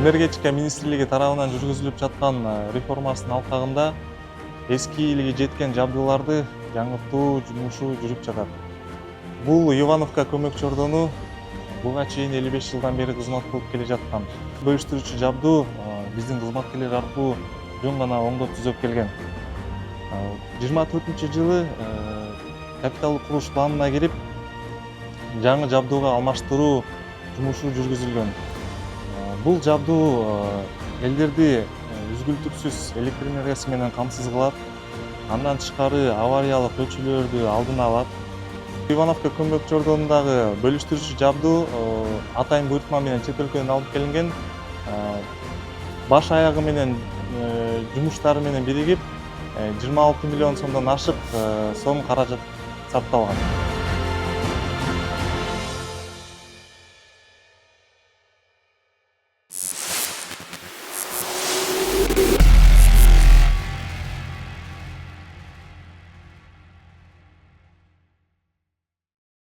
Энергетика министрлиги тарабынан жүргүзүлүп жаткан реформасынын алкагында эскилиги жеткен жабдууларды жаңыртуу жумушу жүрүп жатат. Бул Ивановка көмөк чордону буга чейин 55 жылдан бери кызмат кылып келе жаткан. Бөлүштүрүүчү жабдуу биздин кызматкерлер аркылуу жөн гана оңдоп түзөп келген. 24-жылы капиталдык курулуш планына кирип, жаңы жабдууга алмаштыруу жумушу жүргүзүлгөн. Бул жабдуу элдерди үзгүлтүксүз электр энергиясы менен камсыз кылат. Андан тышкары авариялык өчүүлөрдү алдын алат. Ивановка көмөк чордонундагы бөлүштүрүүчү жабдуу атайын буйртма менен чет өлкөдөн алып келинген. Баш аягы менен жумуштары менен биригип 26 миллион сомдон ашык сом каражат сарпталган.